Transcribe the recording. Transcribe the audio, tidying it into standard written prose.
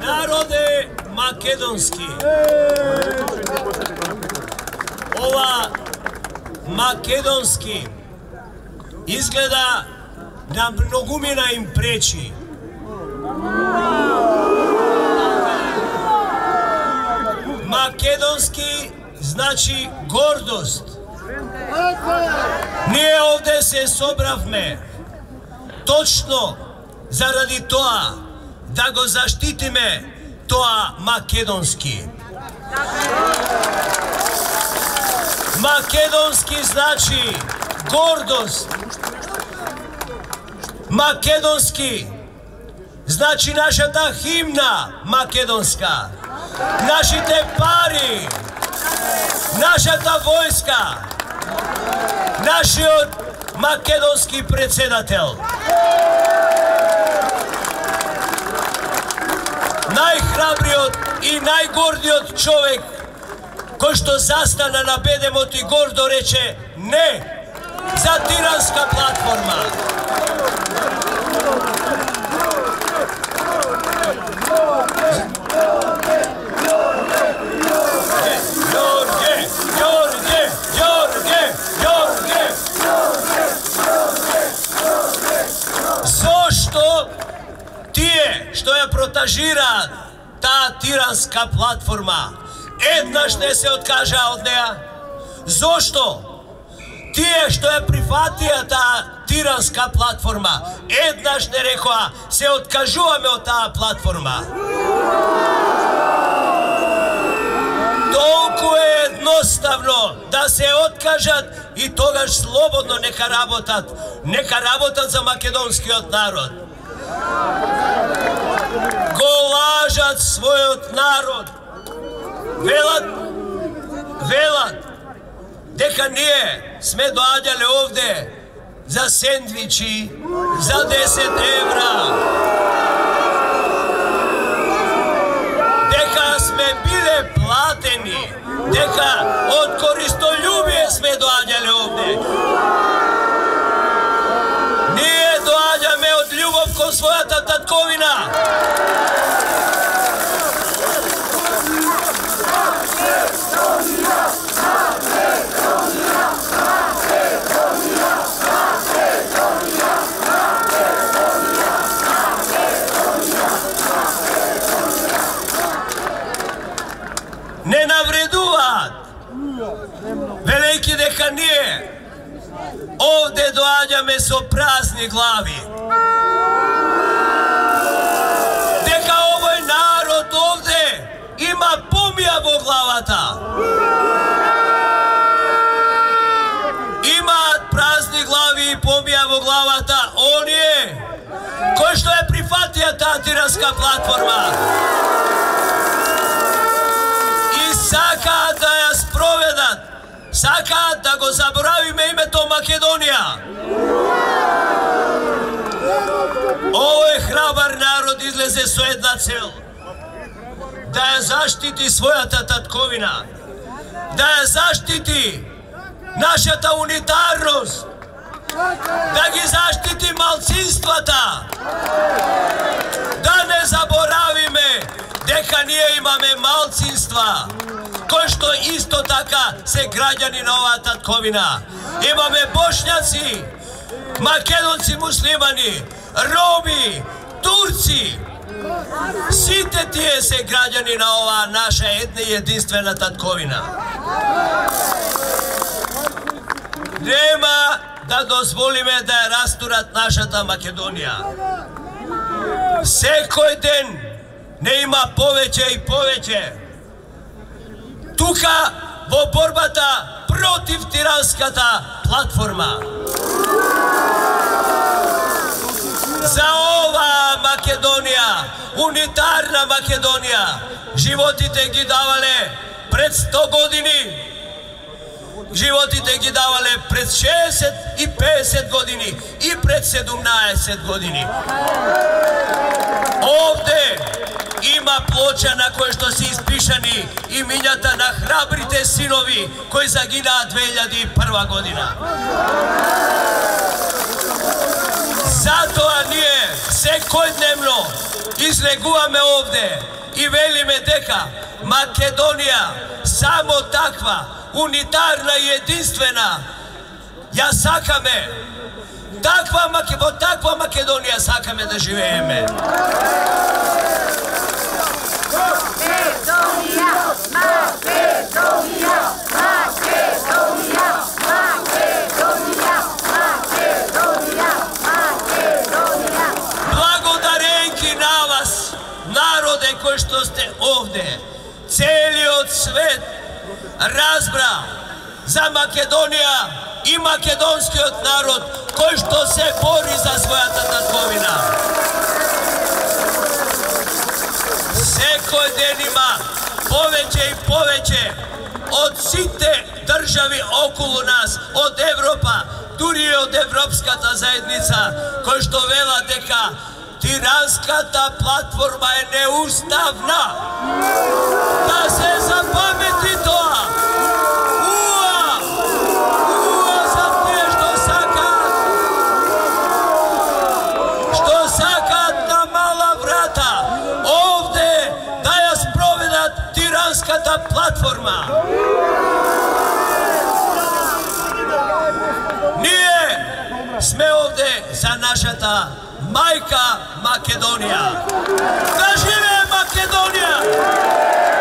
Narode makedonski, ova makedonski izgleda da mnogumina im preći. Makedonski znači gordost. Nije ovdje se sobravme točno zaradi toa da go zaštitime toa makedonski. Makedonski znači gordost. Makedonski znači naša ta himna makedonska, naši te pari, naša ta vojska, naši od makedonski predsjedatelj. Najhrabri i najgordi od čovjek ko što zastana na bedemot i gordo reče ne za tiranska platforma. Zašto tije što je protažira ta tiranska platforma jednaš ne se odkaža od neja? Zašto tije što je prihvatija ta tiranska platforma jednaš ne rekla se odkažujeme od ta platforma? Toliko je jednostavno da se otkažat i togaž slobodno neka rabotat za makedonski narod. Golažat svoj narod, velat, deka nije sme dođali ovdje za sendviči, za 10 evra. Deka sme bile plateni, deka od koristoljubije sme dođali ovdje. Nije dođame od ljubav ko svoja tatkovina. Ne navreduvat, veliki deka nije. Ovdje dođame so prazni glavi. Deka ovoj narod ovdje ima pomijavo glavata. Ima prazni glavi i pomijavo glavata. On je ko što je prihvatija ta tiranska platforma. I saka da ja sprovedat, saka da go zaboravime ime to Makedonija. Ovo je hrabar narod izleze so jedna cel. Da je zaštiti svoja tatkovina. Da je zaštiti naša ta unitarnost. Da gi zaštiti malcinstvata. Da ne zaboravime deka nije imame malcinstva. Ko što isto taka se građani ova tatkovina. Imame Bošnjaci, Makedonci muslimani, Romi, Turci. Site tije se građani na ova naša jedna jedinstvena tatkovina. Nema da dozvolime da je rasturat naša ta Makedonija. Sekoj den ne ima poveće i poveće. Tuka vo borbata protiv tiranskata platforma. Za ova Makedonija, unitarna Makedonija, životite gi davale pred 100 godini, životite gi davale pred 60 i 50 godini i pred 17 godini. Ovdje ima ploča na koje što si ispišani i minjata na hrabrite sinovi koji zagina 2001. godina. Zato a nije Sekojnevno izreguvame ovde i velime дека Македонија само таква, унитарна и единствена ја сакаме. Во таква Македонија сакаме да живееме. Македонија, Македонија, Македонија, Македонија, Македонија, Македонија. Благодаренки на вас, народе кои што сте овде. Целиот свет разбра за Македонија и македонскиот народ кој што се бори за својата татковина. Секој ден има повеќе и повеќе од сите држави околу нас, од Европа, дури и од Европската заедница, кој што вела дека тиранската платформа е неуставна. Да се запамети тоа. Уа за тие што сакаат на мала врата овде да ја спроведат тиранската платформа. Ние сме овде за нашата мајка Македонија. Да живее Македонија!